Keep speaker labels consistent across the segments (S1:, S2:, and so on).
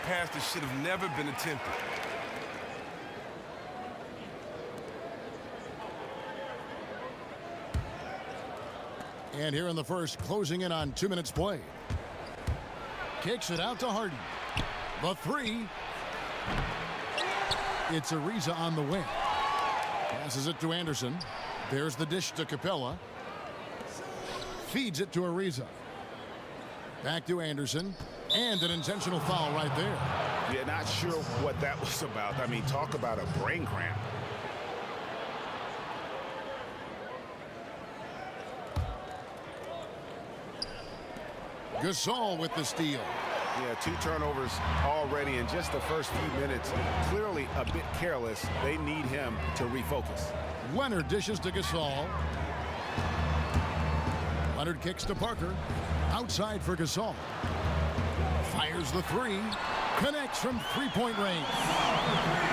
S1: pass that should have never been attempted.
S2: And here in the first, closing in on 2 minutes played. Kicks it out to Harden. The three. It's Ariza on the wing. Passes it to Anderson. There's the dish to Capella. Feeds it to Ariza. Back to Anderson. And an intentional foul right there.
S3: Yeah, not sure what that was about. I mean, talk about a brain cramp.
S2: Gasol with the steal.
S3: Yeah, 2 turnovers already in just the first few minutes. Clearly a bit careless. They need him to refocus.
S2: Leonard dishes to Gasol. Leonard kicks to Parker. Outside for Gasol. Fires the three. Connects from three-point range.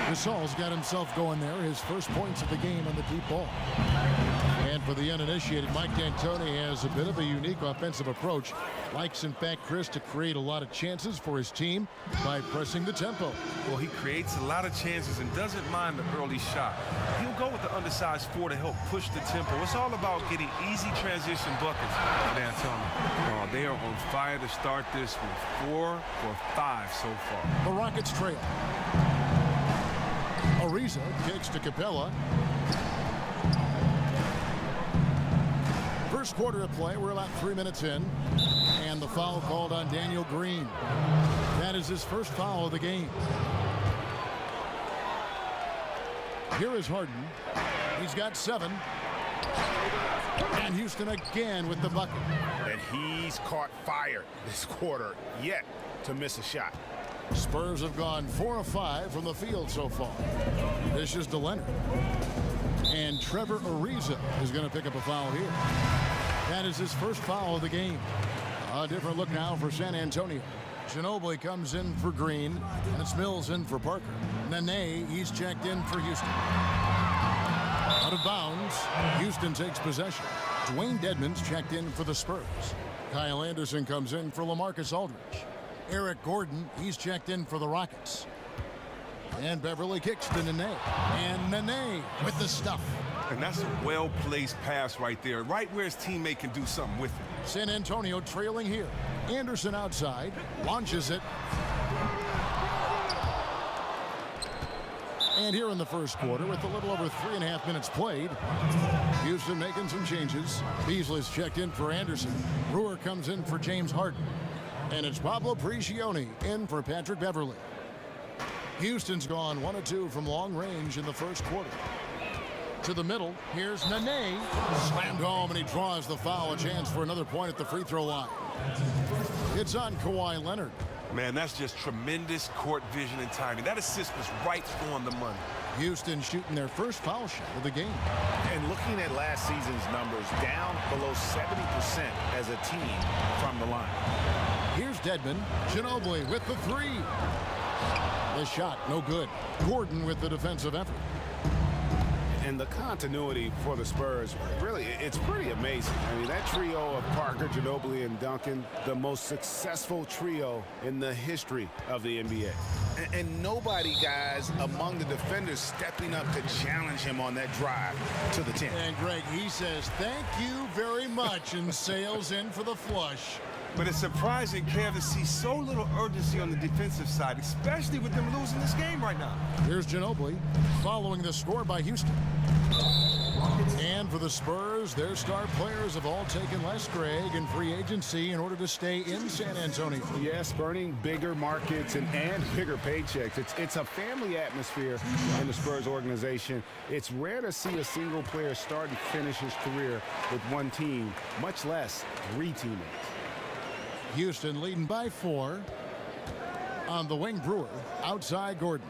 S2: Gasol's got himself going there. His first points of the game on the deep ball. And for the uninitiated, Mike D'Antoni has a bit of a unique offensive approach. Likes, in fact, Chris, to create a lot of chances for his team by pressing the tempo.
S1: Well, he creates a lot of chances and doesn't mind the early shot. He'll go with the undersized 4 to help push the tempo. It's all about getting easy transition buckets for D'Antoni. Oh, they are on fire to start this one. 4 for 5 so far.
S2: The Rockets trail. Ariza kicks to Capella. First quarter of play, we're about 3 minutes in. And the foul called on Daniel Green. That is his first foul of the game. Here is Harden. He's got 7. And Houston again with the bucket.
S3: And he's caught fire this quarter, yet to miss a shot.
S2: Spurs have gone 4 of 5 from the field so far. This is to Leonard. And Trevor Ariza is going to pick up a foul here. That is his first foul of the game. A different look now for San Antonio. Ginobili comes in for Green, and it's Mills in for Parker. Nene, he's checked in for Houston. Out of bounds, Houston takes possession. Dwayne Dedmon's checked in for the Spurs. Kyle Anderson comes in for LaMarcus Aldridge. Eric Gordon, he's checked in for the Rockets. And Beverly kicks to Nene. And Nene with the stuff.
S1: And that's a well-placed pass right there, right where his teammate can do something with it.
S2: San Antonio trailing here. Anderson outside, launches it. And here in the first quarter, with a little over 3.5 minutes played, Houston making some changes. Beasley's checked in for Anderson. Brewer comes in for James Harden. And it's Pablo Prigioni in for Patrick Beverly. Houston's gone 1 of 2 from long range in the first quarter. To the middle, here's Nene. Slammed home, and he draws the foul. A chance for another point at the free throw line. It's on Kawhi Leonard.
S1: Man, that's just tremendous court vision and timing. That assist was right on the money.
S2: Houston shooting their first foul shot of the game.
S3: And looking at last season's numbers, down below 70% as a team from the line.
S2: Here's Dedmon. Ginobili with the three. The shot, no good. Gordon with the defensive effort.
S3: And the continuity for the Spurs, really, it's pretty amazing. I mean, that trio of Parker, Ginobili, and Duncan, the most successful trio in the history of the NBA. And nobody, guys, among the defenders stepping up to challenge him on that drive to the 10.
S2: And Greg, he says, thank you very much, and sails in for the flush.
S1: But it's surprising, Kev, to see so little urgency on the defensive side, especially with them losing this game right now.
S2: Here's Ginobili following the score by Houston. And for the Spurs, their star players have all taken less, Greg, in free agency in order to stay in San Antonio.
S3: Yes, burning bigger markets and bigger paychecks. It's a family atmosphere in the Spurs organization. It's rare to see a single player start and finish his career with one team, much less 3 teammates.
S2: Houston leading by 4. On the wing, Brewer. Outside, Gordon.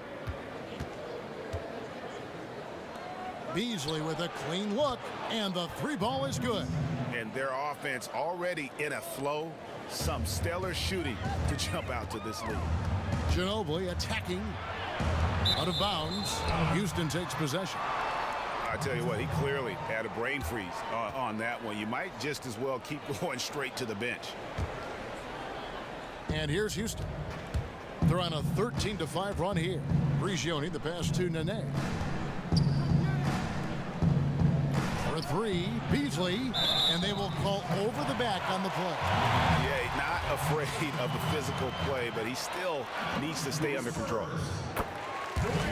S2: Beasley with a clean look, and the 3 ball is good.
S3: And their offense already in a flow. Some stellar shooting to jump out to this lead.
S2: Ginobili attacking. Out of bounds. Houston takes possession.
S3: I tell you what, he clearly had a brain freeze on that one. You might just as well keep going straight to the bench.
S2: And here's Houston. They're on a 13-5 run here. Prigioni, the pass to Nene. For three, Beasley, and they will call over the back on the play.
S3: Yeah, not afraid of the physical play, but he still needs to stay under control.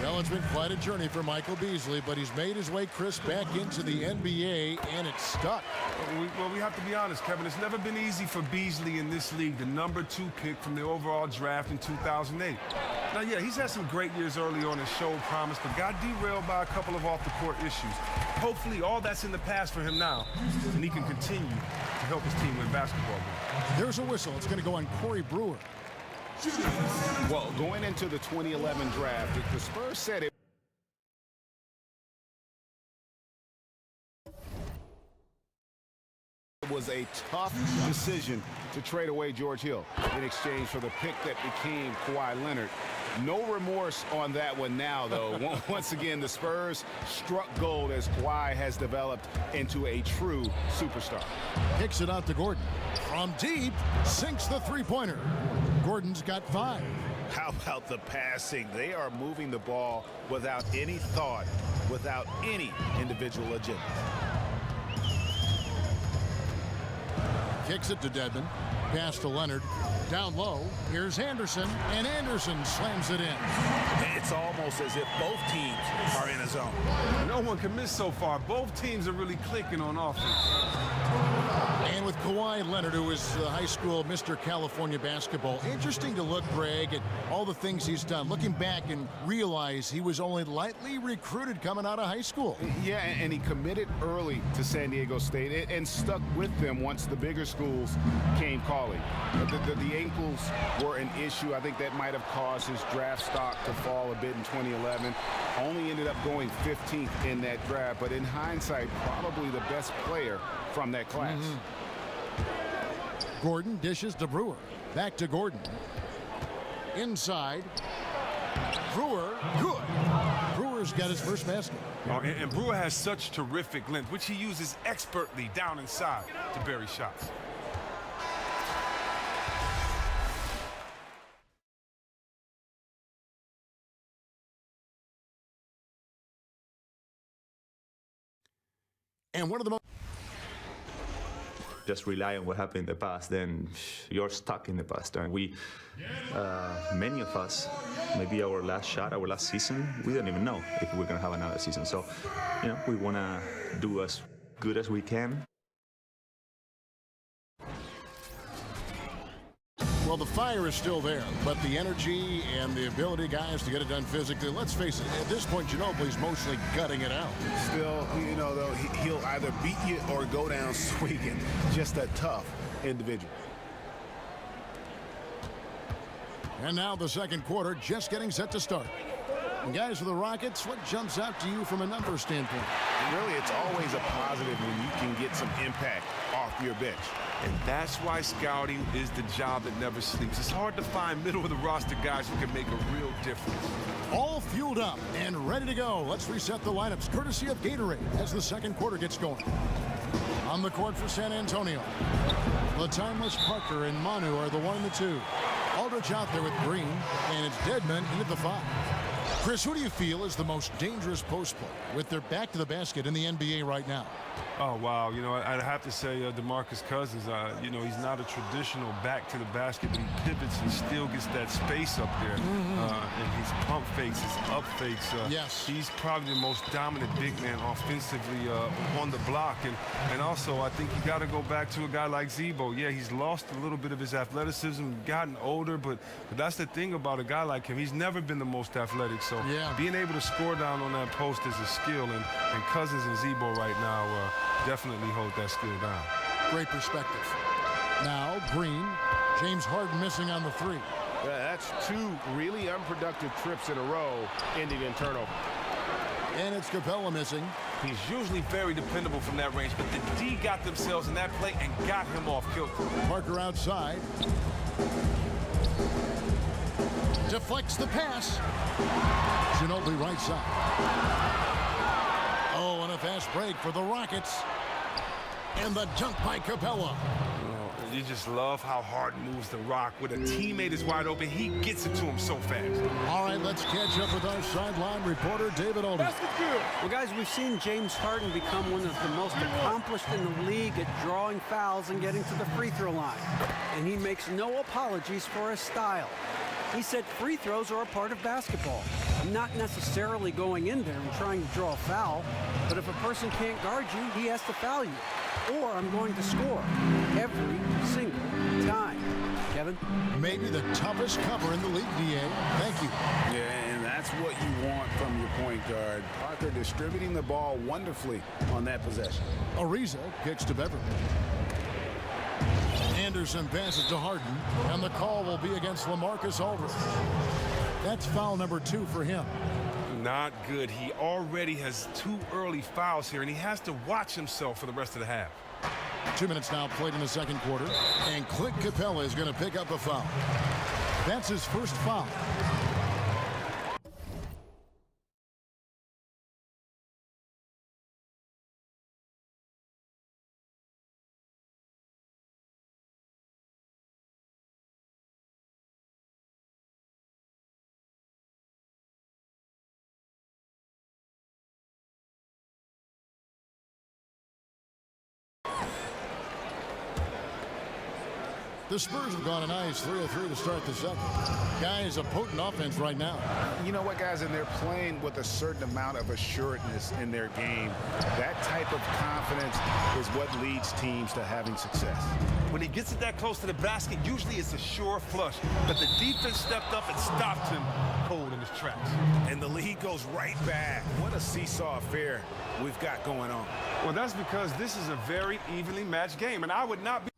S2: Well, it's been quite a journey for Michael Beasley, but he's made his way, Chris, back into the NBA, and it's stuck.
S1: Well, we have to be honest, Kevin. It's never been easy for Beasley in this league, the #2 pick from the overall draft in 2008. Now, yeah, he's had some great years early on and showed promise, but got derailed by a couple of off-the-court issues. Hopefully, all that's in the past for him now, and he can continue to help his team win basketball games.
S2: There's a whistle. It's going to go on Corey Brewer.
S3: Well, going into the 2011 draft, the Spurs said it was a tough decision to trade away George Hill in exchange for the pick that became Kawhi Leonard. No remorse on that one now, though. Once again, the Spurs struck gold as Kawhi has developed into a true superstar.
S2: Kicks it out to Gordon. From deep, sinks the three-pointer. Gordon's got 5.
S3: How about the passing? They are moving the ball without any thought, without any individual agenda.
S2: Kicks it to Dedmon. Pass to Leonard. Down low. Here's Anderson, and Anderson slams it in.
S3: It's almost as if both teams are in a zone.
S1: No one can miss so far. Both teams are really clicking on offense.
S2: And with Kawhi Leonard, who is high school Mr. California basketball, interesting to look, Greg, at all the things he's done. Looking back and realize he was only lightly recruited coming out of high school.
S3: Yeah, and he committed early to San Diego State and stuck with them once the bigger schools came calling. The ankles were an issue. I think that might have caused his draft stock to fall a bit in 2011. Only ended up going 15th in that draft, but in hindsight, probably the best player from that class.
S2: Gordon dishes to Brewer. Back to Gordon. Inside. Brewer, good. Brewer's got his first basket.
S1: And Brewer has such terrific length, which he uses expertly down inside to bury shots.
S2: And one of the most
S4: just rely on what happened in the past, then you're stuck in the past. And we, many of us, maybe our last shot, our last season, we don't even know if we're going to have another season. So, we want to do as good as we can.
S2: Well, the fire is still there, but the energy and the ability, guys, to get it done physically, let's face it, at this point, Ginobili's mostly gutting it out.
S3: Still, though, he'll either beat you or go down swinging. Just a tough individual.
S2: And now the second quarter just getting set to start. And guys, for the Rockets, what jumps out to you from a numbers standpoint?
S3: Really, it's always a positive when you can get some impact off your bench.
S1: And that's why scouting is the job that never sleeps. It's hard to find middle-of-the-roster guys who can make a real difference.
S2: All fueled up and ready to go. Let's reset the lineups, courtesy of Gatorade, as the second quarter gets going. On the court for San Antonio, the timeless Parker and Manu are the 1 and the 2. Aldridge out there with Green, and it's Dedmon into the 5. Chris, who do you feel is the most dangerous post player with their back to the basket in the NBA right now?
S1: Oh, wow. I'd have to say DeMarcus Cousins. He's not a traditional back to the basket, but he pivots and still gets that space up there. And his pump fakes, his up fakes.
S2: Yes.
S1: He's probably the most dominant big man offensively on the block. And also, I think you got to go back to a guy like Zebo. Yeah, he's lost a little bit of his athleticism, gotten older, but that's the thing about a guy like him. He's never been the most athletic. So being able to score down on that post is a skill. And Cousins and Zebo right now definitely hold that skill down.
S2: Great perspective. Now, Green. James Harden missing on the 3.
S3: That's 2 really unproductive trips in a row, ending in turnover.
S2: And it's Capella missing.
S1: He's usually very dependable from that range, but the D got themselves in that play and got him off kilter.
S2: Parker outside. Deflects the pass. Ginobili right side. Oh, and a fast break for the Rockets. And the dunk by Capella.
S1: You just love how Harden moves the rock. When a teammate is wide open, he gets it to him so fast.
S2: All right, let's catch up with our sideline reporter, David Oldham.
S5: Well, guys, we've seen James Harden become one of the most accomplished in the league at drawing fouls and getting to the free throw line. And he makes no apologies for his style. He said free throws are a part of basketball. I'm not necessarily going in there and trying to draw a foul, but if a person can't guard you, he has to foul you. Or I'm going to score every single time. Kevin?
S2: Maybe the toughest cover in the league, D.A. Thank you.
S3: Yeah, and that's what you want from your point guard. Parker distributing the ball wonderfully on that possession.
S2: Ariza kicks to Beverly. Anderson passes to Harden, and the call will be against LaMarcus Aldridge. That's foul number 2 for him.
S1: Not good. He already has 2 early fouls here, and he has to watch himself for the rest of the half.
S2: 2 minutes now played in the second quarter, and Clint Capella is going to pick up a foul. That's his first foul. The Spurs have gone a nice 3-3 to start the second. Guys, a potent offense right now.
S3: You know what, guys? And they're playing with a certain amount of assuredness in their game. That type of confidence is what leads teams to having success.
S1: When he gets it that close to the basket, usually it's a sure flush. But the defense stepped up and stopped him cold in his tracks.
S3: And the lead goes right back. What a seesaw affair we've got going on.
S1: Well, that's because this is a very evenly matched game, and I would not be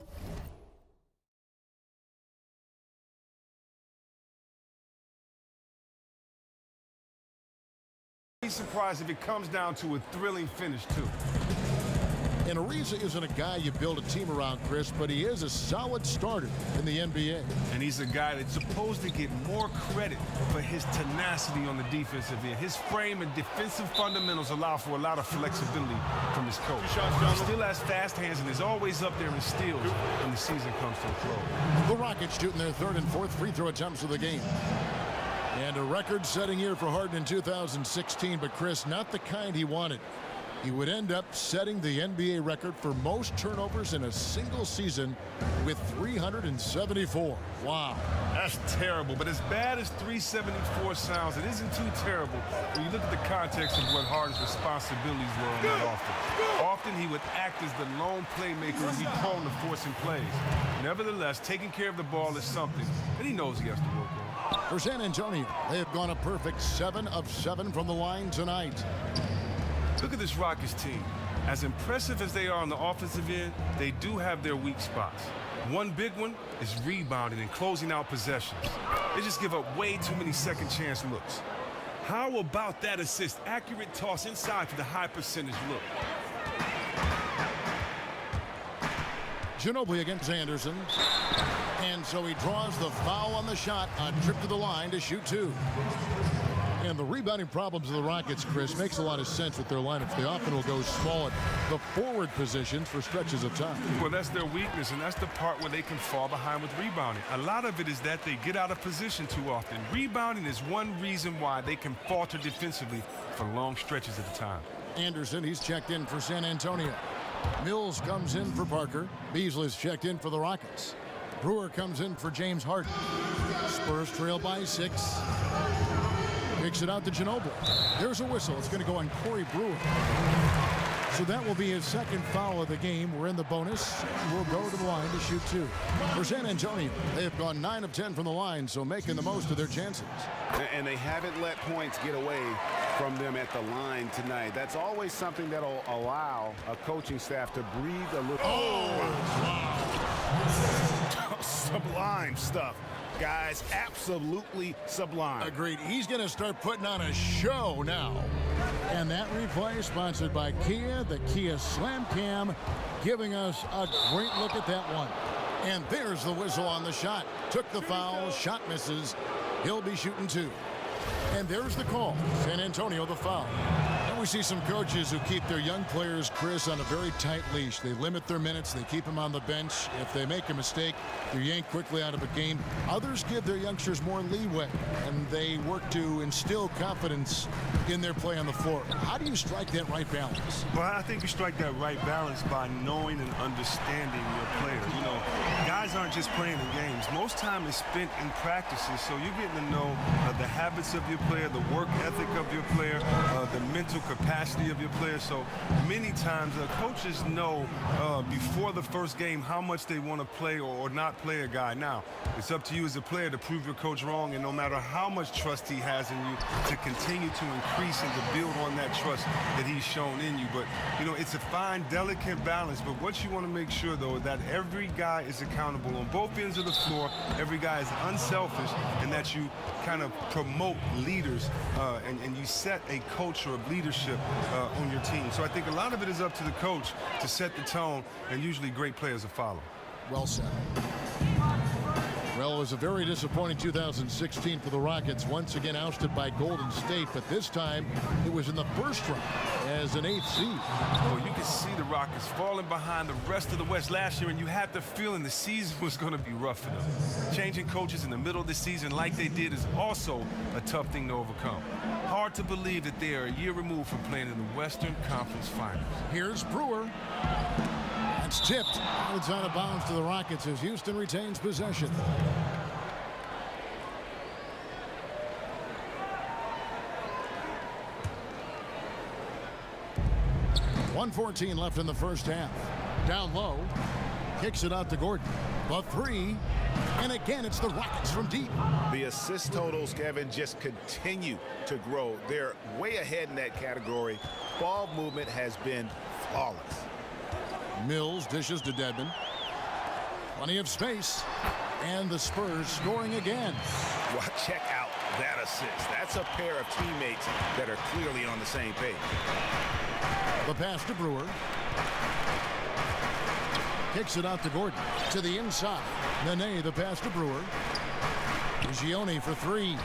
S1: surprised if it comes down to a thrilling finish, too.
S2: And Ariza isn't a guy you build a team around, Chris, but he is a solid starter in the NBA.
S1: And he's a guy that's supposed to get more credit for his tenacity on the defensive end. His frame and defensive fundamentals allow for a lot of flexibility from his coach. He still has fast hands and is always up there in steals when the season comes to a close.
S2: The Rockets shooting their 3rd and 4th free throw attempts of the game. And a record-setting year for Harden in 2016, but Chris, not the kind he wanted. He would end up setting the NBA record for most turnovers in a single season with 374. Wow.
S1: That's terrible, but as bad as 374 sounds, it isn't too terrible when you look at the context of what Harden's responsibilities were on that offense. Often he would act as the lone playmaker and be prone to forcing plays. Nevertheless, taking care of the ball is something that he knows he has to work on.
S2: For San Antonio, they have gone a perfect 7 of 7 from the line tonight.
S1: Look at this Rockets team. As impressive as they are on the offensive end, they do have their weak spots. One big one is rebounding and closing out possessions. They just give up way too many second chance looks. How about that assist? Accurate toss inside for the high percentage look.
S2: Ginobili against Anderson. And so he draws the foul on the shot, a trip to the line to shoot 2. And the rebounding problems of the Rockets, Chris, makes a lot of sense with their lineups. They often will go small at the forward positions for stretches of time.
S1: Well, that's their weakness, and that's the part where they can fall behind with rebounding. A lot of it is that they get out of position too often. Rebounding is one reason why they can falter defensively for long stretches at a time.
S2: Anderson, he's checked in for San Antonio. Mills comes in for Parker. Beasley's checked in for the Rockets. Brewer comes in for James Harden. Spurs trail by 6. Kicks it out to Ginobili. There's a whistle. It's going to go on Corey Brewer. So that will be his second foul of the game. We're in the bonus. We'll go to the line to shoot 2. For San Antonio, they have gone 9 of 10 from the line, so making the most of their chances.
S3: And they haven't let points get away from them at the line tonight. That's always something that'll allow a coaching staff to breathe a little.
S2: Wow.
S3: Sublime stuff. Guys, absolutely sublime.
S2: Agreed. He's going to start putting on a show now. And that replay sponsored by Kia, the Kia Slam Cam, giving us a great look at that one. And there's the whistle on the shot. Took the foul, shot misses. He'll be shooting 2. And there's the call. San Antonio the foul. And We see some coaches who keep their young players, Chris, on a very tight leash. They limit their minutes. They keep them on the bench. If they make a mistake, they're yanked quickly out of a game. Others give their youngsters more leeway, and they work to instill confidence in their play on the floor. How do you strike that right balance?
S6: Well, I think you strike that right balance by knowing and understanding your players. You know, guys aren't just playing in games. Most time is spent in practices, so you're getting to know the habits of your player, the work ethic of your player, the mental capacity of your player. So many times coaches know before the first game how much they want to play or not play a guy. Now, it's up to you as a player to prove your coach wrong, and no matter how much trust he has in you, to continue to increase and to build on that trust that he's shown in you. But, you know, it's a fine, delicate balance. But what you want to make sure, though, is that every guy is accountable on both ends of the floor. Every guy is unselfish, and that you kind of promote leaders and you set a culture of leadership on your team. So I think a lot of it is up to the coach to set the tone, and usually great players will follow.
S2: Well said. Well, it was a very disappointing 2016 for the Rockets, once again ousted by Golden State, but this time it was in the first round as an 8th seed.
S1: Well, you can see the Rockets falling behind the rest of the West last year, and you had the feeling the season was going to be rough for them. Changing coaches in the middle of the season like they did is also a tough thing to overcome. Hard to believe that they are a year removed from playing in the Western Conference Finals.
S2: Here's Brewer. It's tipped. It's out of bounds to the Rockets as Houston retains possession. .114 left in the first half. Down low. Kicks it out to Gordon. The three. And again, it's the Rockets from deep.
S3: The assist totals, Kevin, just continue to grow. They're way ahead in that category. Ball movement has been flawless.
S2: Mills dishes to Dedmon. Plenty of space. And the Spurs scoring again.
S3: Well, check out that assist. That's a pair of teammates that are clearly on the same page.
S2: The pass to Brewer. Kicks it out to Gordon. To the inside. Nene, the pass to Brewer. Gioni for three.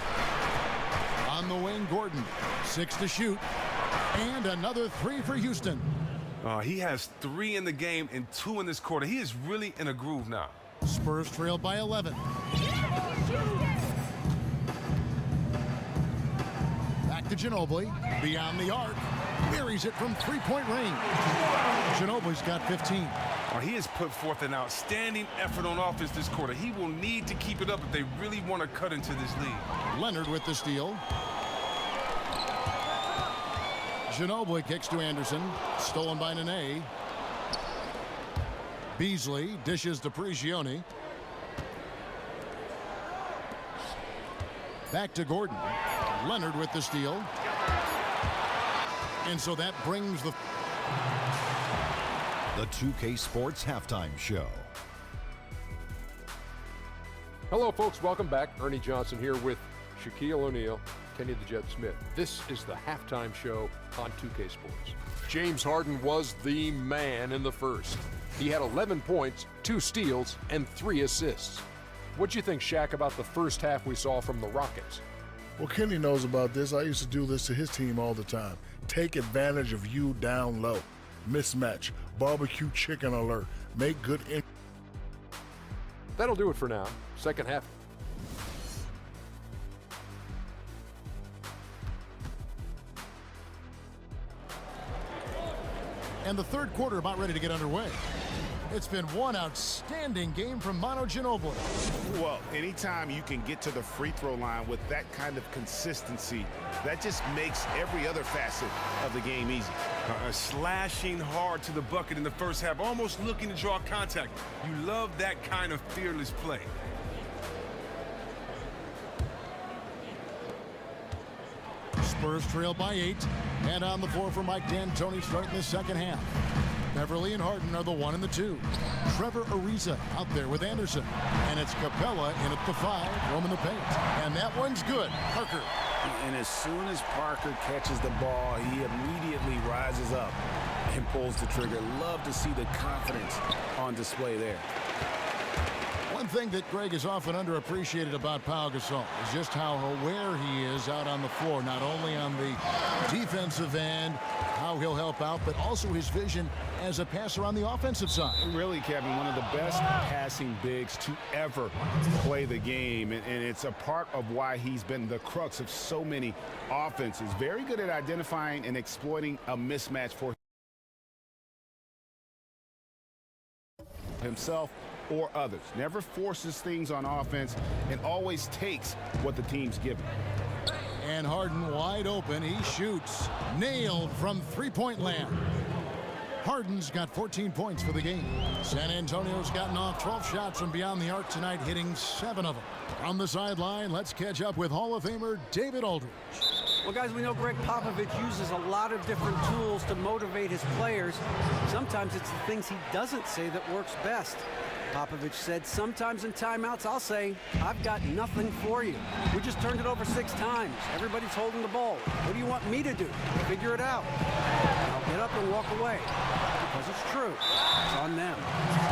S2: On the wing, Gordon. 6 to shoot. And another three for Houston.
S1: He has 3 in the game and 2 in this quarter. He is really in a groove now.
S2: Spurs trail by 11. Back to Ginobili. Beyond the arc. Buries it from three-point range. Ginobili's got 15.
S1: He has put forth an outstanding effort on offense this quarter. He will need to keep it up if they really want to cut into this lead.
S2: Leonard with the steal. Ginobili kicks to Anderson. Stolen by Nene. Beasley dishes to Prigioni. Back to Gordon. Leonard with the steal. And so that brings the
S7: 2K Sports Halftime Show.
S8: Hello, folks. Welcome back. Ernie Johnson here with Shaquille O'Neal, Kenny the Jet Smith. This is the halftime show on 2K Sports. James Harden was the man in the first. He had 11 points, 2 steals, and 3 assists. What'd you think, Shaq, about the first half we saw from the Rockets?
S9: Well, Kenny knows about this. I used to do this to his team all the time. Take advantage of you down low. Mismatch. Barbecue chicken alert. Make good.
S8: That'll do it for now. Second half.
S2: And the third quarter about ready to get underway. It's been one outstanding game from Manu Ginobili.
S3: Well, anytime you can get to the free throw line with that kind of consistency, that just makes every other facet of the game easy.
S1: Slashing hard to the bucket in the first half, almost looking to draw contact. You love that kind of fearless play.
S2: Spurs trail by 8. And on the floor for Mike D'Antoni starting the second half. Beverly and Harden are the 1 and the 2. Trevor Ariza out there with Anderson. And it's Capella in at the 5, roaming the paint. And that one's good. Parker.
S3: And as soon as Parker catches the ball, he immediately rises up and pulls the trigger. Love to see the confidence on display there.
S2: One thing that Greg is often underappreciated about Pau Gasol is just how aware he is out on the floor, not only on the defensive end, how he'll help out, but also his vision as a passer on the offensive side.
S3: Really, Kevin, one of the best passing bigs to ever play the game, and it's a part of why he's been the crux of so many offenses. Very good at identifying and exploiting a mismatch for himself or others. Never forces things on offense and always takes what the team's given.
S2: And Harden wide open. He shoots. Nailed from three-point land. Harden's got 14 points for the game. San Antonio's gotten off 12 shots from beyond the arc tonight, hitting 7 of them. On the sideline, let's catch up with Hall of Famer David Aldridge.
S5: Well, guys, we know Greg Popovich uses a lot of different tools to motivate his players. Sometimes it's the things he doesn't say that works best. Popovich said, sometimes in timeouts, I'll say, I've got nothing for you. We just turned it over 6 times. Everybody's holding the ball. What do you want me to do? Figure it out. I'll get up and walk away. Because it's true. It's on them.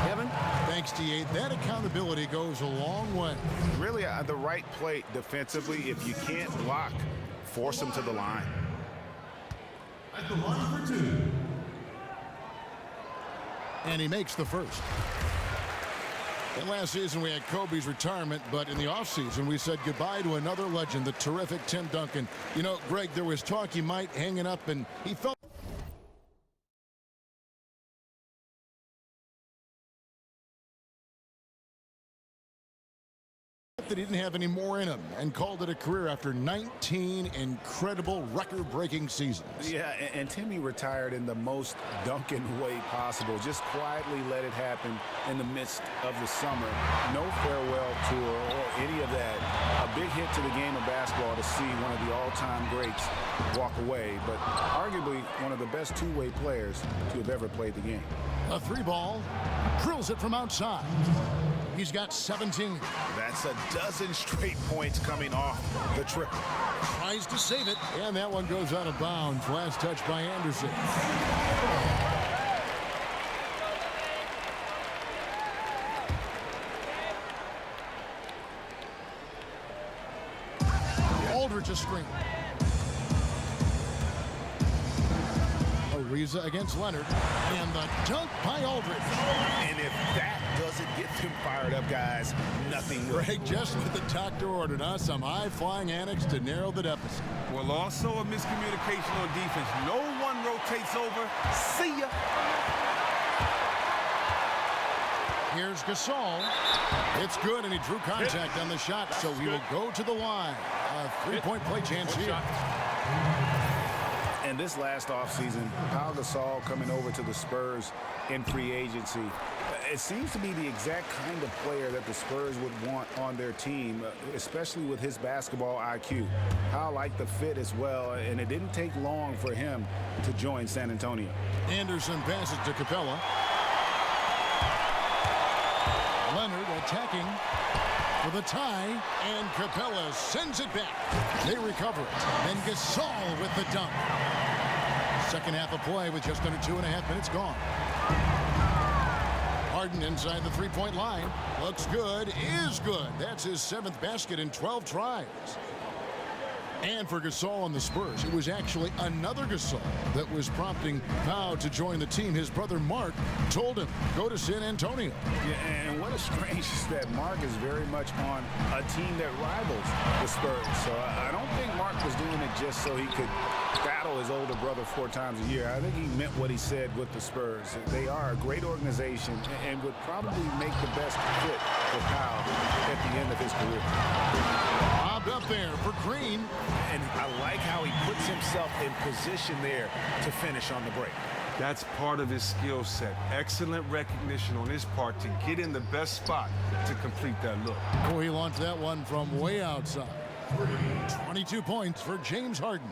S5: Kevin?
S2: Thanks, T.A. That accountability goes a long way.
S3: Really, the right play defensively. If you can't block, force them to the line.
S9: At the line for 2.
S2: And he makes the first. And last season we had Kobe's retirement, but in the offseason we said goodbye to another legend, the terrific Tim Duncan. You know, Greg, there was talk he might hang it up, and he felt that he didn't have any more in him and called it a career after 19 incredible record-breaking seasons.
S3: Yeah, and Timmy retired in the most Duncan way possible. Just quietly let it happen in the midst of the summer. No farewell tour or any of that. A big hit to the game of basketball to see one of the all-time greats walk away, but arguably one of the best two-way players to have ever played the game.
S2: A 3-ball, drills it from outside. He's got 17.
S3: That's a dozen straight points coming off the triple.
S2: Tries to save it, and that one goes out of bounds. Last touch by Anderson. Aldridge a screen. Ariza against Leonard, and the dunk by Aldridge.
S3: And if that doesn't get them fired up, guys, nothing will.
S2: Greg, just what the doctor ordered, huh? Some high-flying annex to narrow the deficit.
S1: Well, also a miscommunication on defense. No one rotates over. See ya.
S2: Here's Gasol. It's good, and he drew contact on the shot, so he will go to the line. A 3-point play chance here.
S3: And this last offseason, Pau Gasol coming over to the Spurs in free agency. It seems to be the exact kind of player that the Spurs would want on their team, especially with his basketball IQ. Pau liked the fit as well, and it didn't take long for him to join San Antonio.
S2: Anderson passes to Capella. Leonard attacking for the tie, and Capella sends it back. They recover it, and Gasol with the dunk. Second half of play with just under 2.5 minutes gone. Harden inside the 3-point line. Looks good, is good. That's his 7th basket in 12 tries. And for Gasol on the Spurs, it was actually another Gasol that was prompting Pau to join the team. His brother Mark told him, go to San Antonio.
S3: Yeah, and what a strange is that Mark is very much on a team that rivals the Spurs. So I don't think Mark was doing it just so he could battle his older brother 4 times a year. I think he meant what he said with the Spurs. They are a great organization and would probably make the best fit for Pau at the end of his career.
S2: Bobbed up there for Green.
S3: And I like how he puts himself in position there to finish on the break.
S1: That's part of his skill set. Excellent recognition on his part to get in the best spot to complete that look.
S2: Oh, he launched that one from way outside. 22 points for James Harden.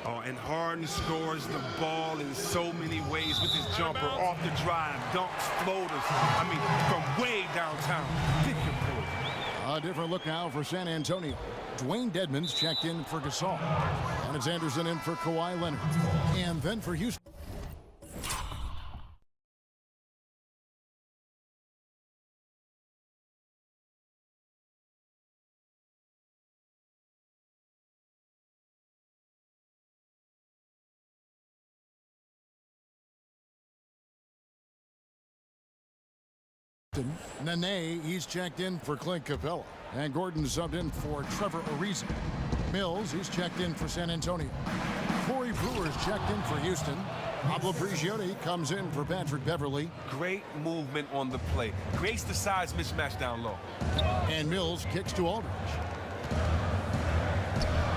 S1: Oh, and Harden scores the ball in so many ways with his jumper, off the drive, dunks, floaters. I mean, from way downtown. Pick your poison.
S2: A different look now for San Antonio. Dwayne Dedmon's checked in for Gasol. And it's Anderson in for Kawhi Leonard. And then for Houston. Houston. Nene, he's checked in for Clint Capella. And Gordon subbed in for Trevor Ariza. Mills, he's checked in for San Antonio. Corey Brewer's checked in for Houston. Pablo Prigioni comes in for Patrick Beverly.
S1: Great movement on the play. Creates the size mismatch down low.
S2: And Mills kicks to Aldridge.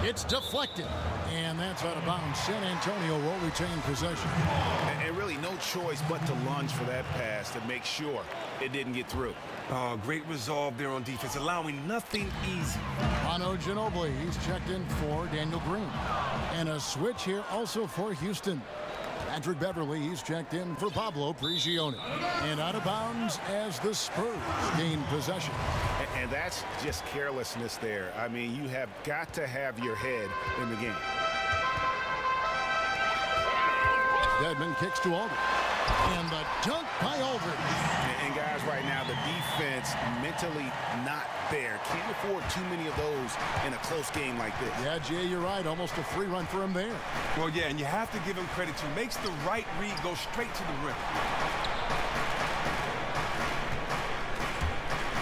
S2: It's deflected. And that's out of bounds. San Antonio will retain possession.
S3: And really no choice but to lunge for that pass to make sure it didn't get through.
S1: Great resolve there on defense, allowing nothing easy.
S2: Manu Ginobili, he's checked in for Daniel Green. And a switch here also for Houston. Patrick Beverly, he's checked in for Pablo Prigioni. And out of bounds as the Spurs gain possession.
S3: And that's just carelessness there. I mean, you have got to have your head in the game.
S2: Dedmon kicks to Aldridge. And the dunk by Aldridge.
S3: And guys, right now, the defense mentally not there. Can't afford too many of those in a close game like this.
S2: Yeah, Jay, you're right. Almost a free run for him there.
S1: Well, yeah, and you have to give him credit, too. Makes the right read, go straight to the rim.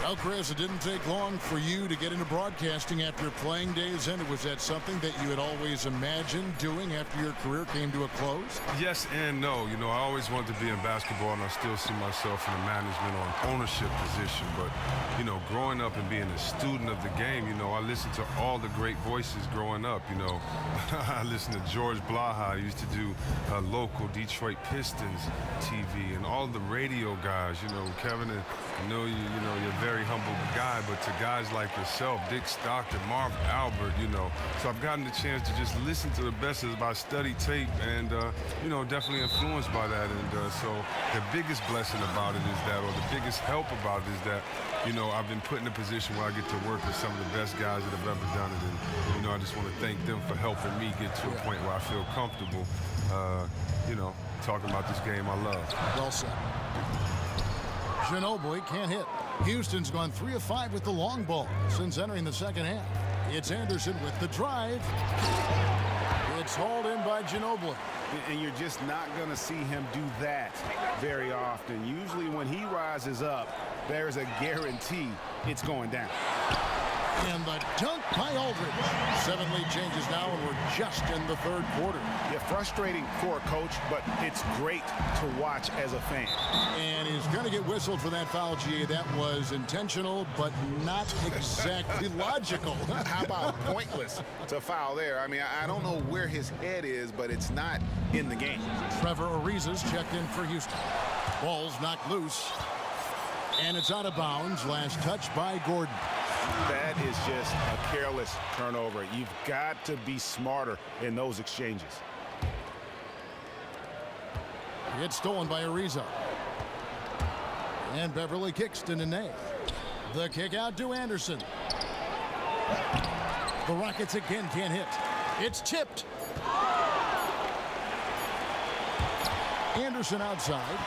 S2: Well, Chris, it didn't take long for you to get into broadcasting after your playing days ended. Was that something that you had always imagined doing after your career came to a close?
S6: Yes and no. You know, I always wanted to be in basketball, and I still see myself in a management or ownership position. But, you know, growing up and being a student of the game, you know, I listened to all the great voices growing up. You know, I listened to George Blaha. He used to do local Detroit Pistons TV, and all the radio guys. You know, Kevin, I know you're very humble guy, but to guys like yourself, Dick Stockton, Marv Albert, you know. So I've gotten the chance to just listen to the best as I study tape and, you know, definitely influenced by that. And so the biggest blessing about it is that, or the biggest help about it is that, you know, I've been put in a position where I get to work with some of the best guys that have ever done it. And, you know, I just want to thank them for helping me get to a point where I feel comfortable, you know, talking about this game I love.
S2: Well said. Ginobili can't hit. Houston's gone 3 of 5 with the long ball since entering the second half. It's Anderson with the drive. It's hauled in by Ginobili.
S3: And you're just not going to see him do that very often. Usually when he rises up, there's a guarantee it's going down.
S2: And the dunk by Aldridge. 7 lead changes now, and we're just in the third quarter.
S3: Yeah, frustrating for a coach, but it's great to watch as a fan.
S2: And he's going to get whistled for that foul, GA. That was intentional, but not exactly logical.
S3: How about pointless to foul there? I mean, I don't know where his head is, but it's not in the game.
S2: Trevor Ariza's checked in for Houston. Ball's knocked loose, and it's out of bounds. Last touch by Gordon.
S3: That is just a careless turnover. You've got to be smarter in those exchanges.
S2: It's stolen by Ariza. And Beverly kicks to Nene. The kick out to Anderson. The Rockets again can't hit. It's tipped. Anderson outside.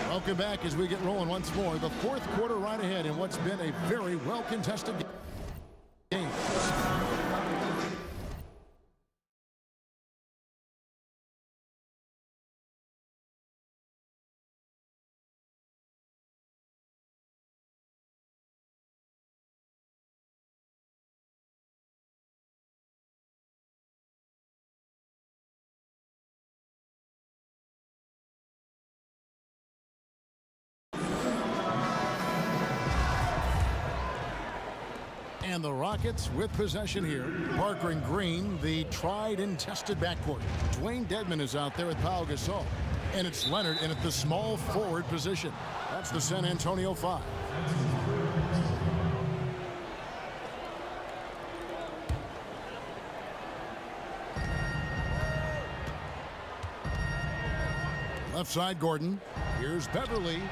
S2: Welcome back as we get rolling once more. The fourth quarter right ahead in what's been a very well-contested game. And the Rockets with possession here. Parker and Green, the tried and tested backcourt. Dwayne Dedmon is out there with Pau Gasol. And it's Leonard in at the small forward position. That's the San Antonio 5. Left side, Gordon. Here's Beverly.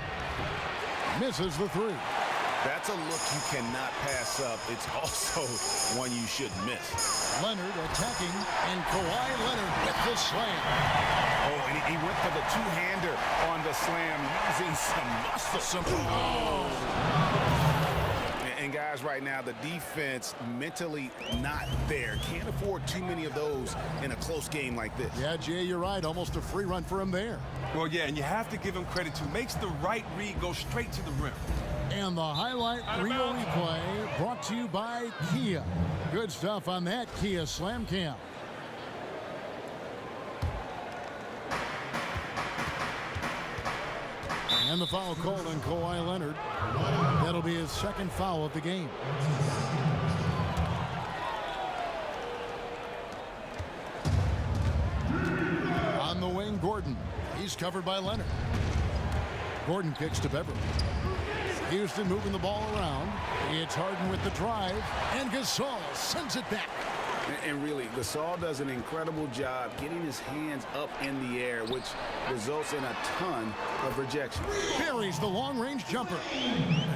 S2: Misses the 3.
S3: That's a look you cannot pass up. It's also one you shouldn't miss.
S2: Leonard attacking, and Kawhi Leonard with the slam.
S3: Oh, and he went for the two-hander on the slam using some muscle. guys right now, the defense mentally not there. Can't afford too many of those in a close game like this.
S2: Yeah, Jay, you're right. Almost a free run for him there.
S1: Well, yeah, and you have to give him credit, too. Makes the right read go straight to the rim.
S2: And the highlight reel replay brought to you by Kia. Good stuff on that Kia Slam Cam. And the foul called on Kawhi Leonard. That'll be his second foul of the game. On the wing, Gordon. He's covered by Leonard. Gordon kicks to Beverly. Houston moving the ball around. It's Harden with the drive. And Gasol sends it back.
S3: And really, Gasol does an incredible job getting his hands up in the air, which results in a ton of rejection.
S2: Buries the long-range jumper.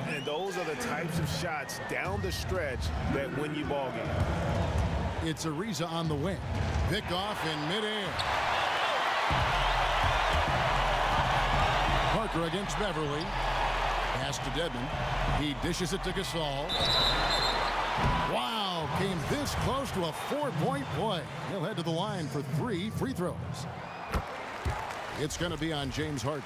S3: And those are the types of shots down the stretch that win you ball games.
S2: It's Ariza on the wing. Pick off in midair. Parker against Beverly. Pass to Dedmon. He dishes it to Gasol. Wow, came this close to a 4-point play. He'll head to the line for 3 free throws. It's going to be on James Harden.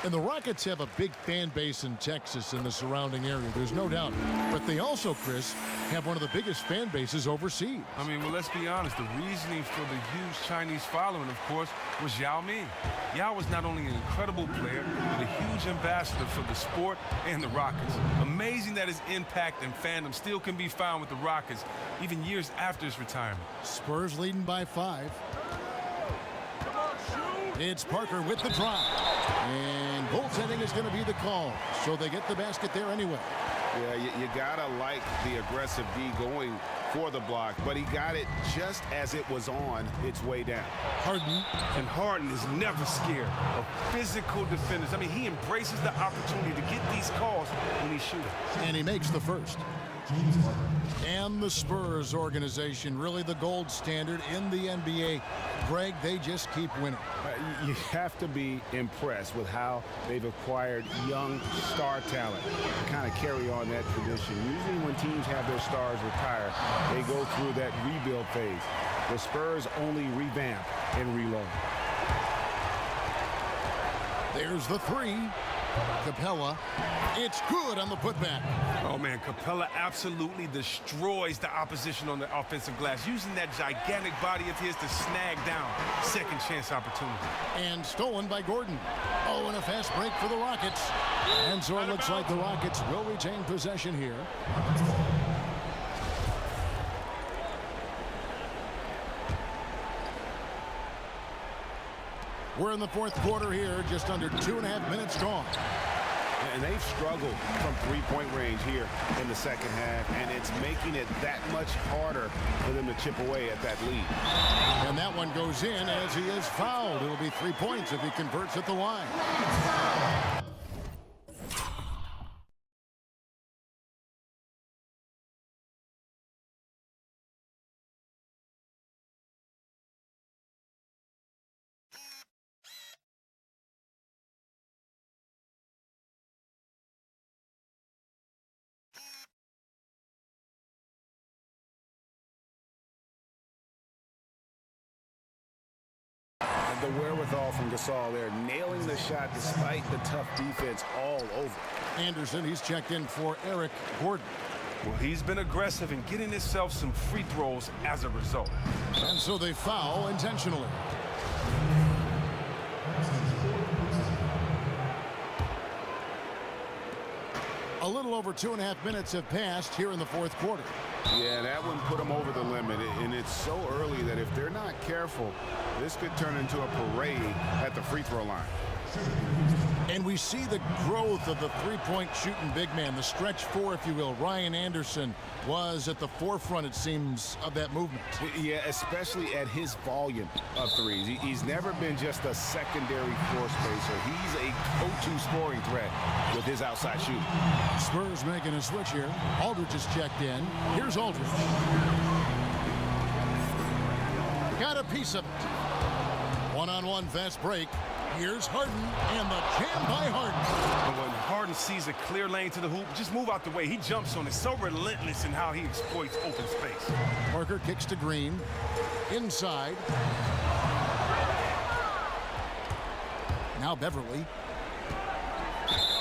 S2: And the Rockets have a big fan base in Texas and the surrounding area, there's no doubt. But they also, Chris, have one of the biggest fan bases overseas.
S1: I mean, well, let's be honest. The reasoning for the huge Chinese following, of course, was Yao Ming. Yao was not only an incredible player, but a huge ambassador for the sport and the Rockets. Amazing that his impact and fandom still can be found with the Rockets, even years after his retirement.
S2: Spurs leading by 5. It's Parker with the drive. And goaltending is going to be the call. So they get the basket there anyway.
S3: Yeah, you got to like the aggressive D going for the block, but he got it just as it was on its way down.
S2: Harden.
S1: And Harden is never scared of physical defenders. I mean, he embraces the opportunity to get these calls when he's shooting.
S2: And he makes the first. And the Spurs organization, really the gold standard in the NBA. Greg, they just keep winning.
S3: You have to be impressed with how they've acquired young star talent to kind of carry on that tradition. Usually when teams have their stars retire, they go through that rebuild phase. The Spurs only revamp and reload.
S2: There's the 3. Capella. It's good on the putback.
S1: Oh, man, Capella absolutely destroys the opposition on the offensive glass, using that gigantic body of his to snag down second chance opportunity.
S2: And stolen by Gordon. Oh, and a fast break for the Rockets. And so it looks like the Rockets will retain possession here. We're in the fourth quarter here, just under 2.5 minutes gone.
S3: And they've struggled from three-point range here in the second half, and it's making it that much harder for them to chip away at that lead.
S2: And that one goes in as he is fouled. It'll be 3 points if he converts at the line.
S3: The wherewithal from Gasol there, nailing the shot despite the tough defense all over.
S2: Anderson, he's checked in for Eric Gordon.
S1: Well, he's been aggressive in getting himself some free throws as a result.
S2: And so they foul intentionally. A little over 2.5 minutes have passed here in the fourth quarter.
S3: Yeah, that one put them over the limit, and it's so early that if they're not careful, this could turn into a parade at the free throw line.
S2: And we see the growth of the three-point shooting big man, the stretch 4, if you will. Ryan Anderson was at the forefront, it seems, of that movement.
S3: Yeah, especially at his volume of threes. He's never been just a secondary floor spacer. He's a go-to scoring threat with his outside shooting.
S2: Spurs making a switch here. Aldridge is checked in. Here's Aldridge. Got a piece of it. One-on-one fast break. Here's Harden, and the jam by Harden.
S1: But when Harden sees a clear lane to the hoop, just move out the way. He jumps on it. So relentless in how he exploits open space.
S2: Parker kicks to Green. Inside. Now Beverly.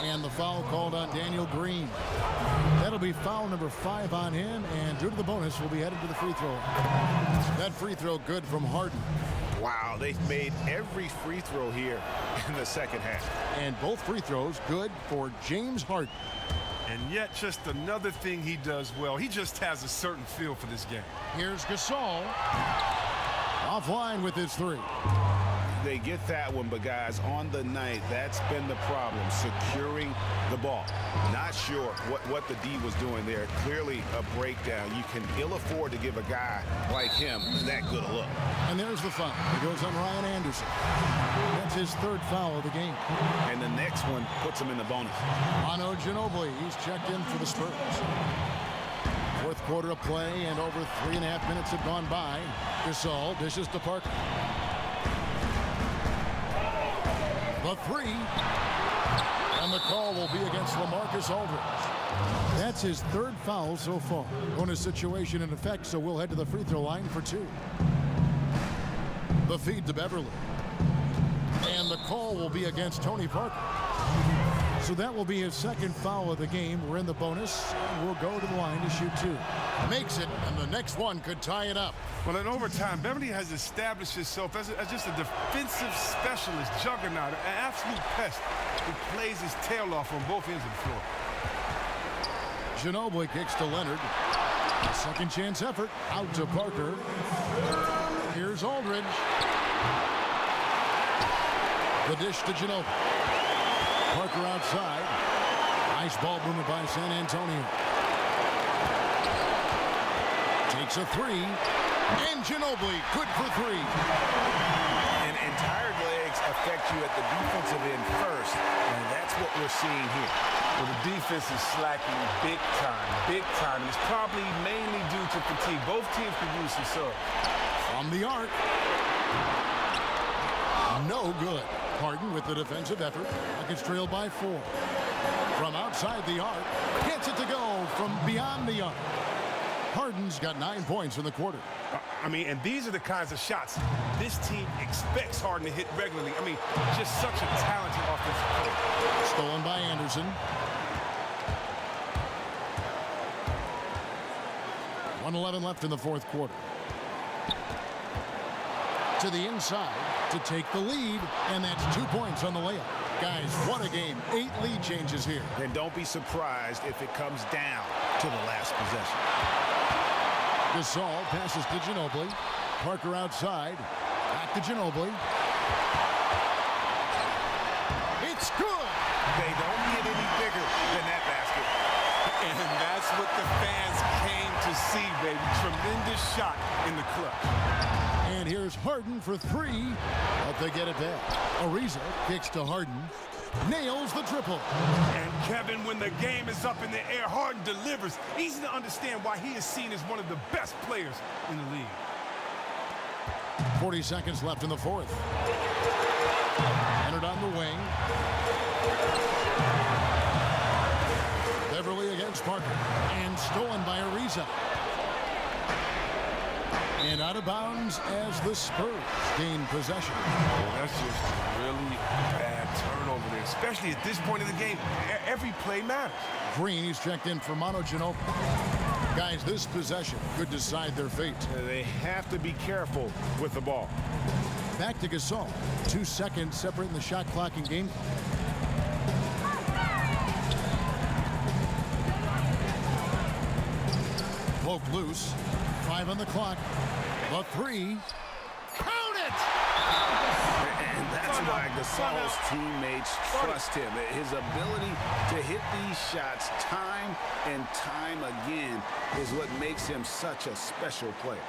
S2: And the foul called on Daniel Green. That'll be foul number 5 on him, and due to the bonus, will be headed to the free throw. That free throw good from Harden.
S3: Wow, they've made every free throw here in the second half.
S2: And both free throws good for James Harden.
S1: And yet just another thing he does well. He just has a certain feel for this game.
S2: Here's Gasol. Offline with his 3.
S3: They get that one, but guys, on the night, that's been the problem, securing the ball. Not sure what the D was doing there. Clearly a breakdown. You can ill afford to give a guy like him that good a look.
S2: And there's the foul. It goes on Ryan Anderson. That's his 3rd foul of the game.
S3: And the next one puts him in the bonus.
S2: Manu Ginobili, he's checked in for the Spurs. 4th quarter of play, and over 3.5 minutes have gone by. Gasol dishes to Parker. The 3. And the call will be against LaMarcus Aldridge. That's his 3rd foul so far. Bonus situation in effect, so we'll head to the free throw line for 2. The feed to Beverly. And the call will be against Tony Parker. So that will be his 2nd foul of the game. We're in the bonus, and we'll go to the line to shoot 2. Makes it, and the next one could tie it up.
S1: Well, in overtime, Beverly has established himself as just a defensive specialist, juggernaut, an absolute pest who plays his tail off on both ends of the floor.
S2: Ginobili kicks to Leonard. A second chance effort out to Parker. Here's Aldridge. The dish to Ginobili. Parker outside. Nice ball movement by San Antonio. Takes a 3. And Ginobili, good for 3.
S3: And tired legs affect you at the defensive end first. And that's what we're seeing here.
S1: Well, the defense is slacking big time. And it's probably mainly due to fatigue. Both teams could use some subs.
S2: From the arc. No good. Harden with the defensive effort. Nuggets trailed by 4. From outside the arc. Gets it to go from beyond the arc. Harden's got 9 points in the quarter.
S1: And these are the kinds of shots this team expects Harden to hit regularly. Just such a talented offensive player.
S2: Stolen by Anderson. 1:11 left in the 4th quarter. To the inside to take the lead, and that's 2 points on the layup. Guys, what a game. 8 lead changes here.
S3: And don't be surprised if it comes down to the last possession.
S2: Gasol passes to Ginobili. Parker outside. Back to Ginobili. It's good.
S3: They don't get any bigger than that basket.
S1: And that's what the fans came to see, baby. Tremendous shot in the clutch.
S2: And here's Harden for 3, but they get it back. Ariza kicks to Harden. Nails the triple.
S1: And Kevin, when the game is up in the air, Harden delivers. Easy to understand why he is seen as one of the best players in the league.
S2: 40 seconds left in the 4th. Entered on the wing. Beverly against Parker. And stolen by Ariza. And out of bounds as the Spurs gain possession.
S1: Well, that's just a really bad turnover there, especially at this point in the game. Every play matters.
S2: Green, he's checked in for Manu Ginobili. Guys, this possession could decide their fate.
S3: They have to be careful with the ball.
S2: Back to Gasol. 2 seconds separating the shot clock and game. Poke loose. 5 on the clock. The 3. Count it!
S3: And that's why Gasol's teammates trust him. His ability to hit these shots time and time again is what makes him such a special player.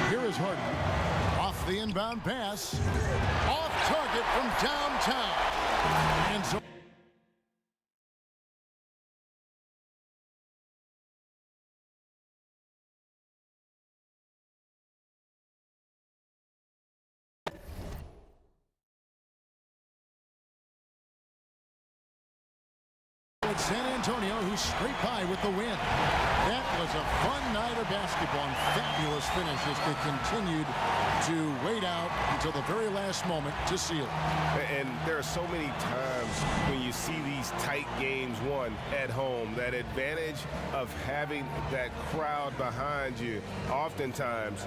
S2: Here is Harden. Off the inbound pass. Off target from downtown. And so it's San Antonio who scraped by with the win. That was a fun night of basketball and fabulous finish as they continued to wait out until the very last moment to seal it.
S3: And there are so many times when you see these tight games won at home, that advantage of having that crowd behind you oftentimes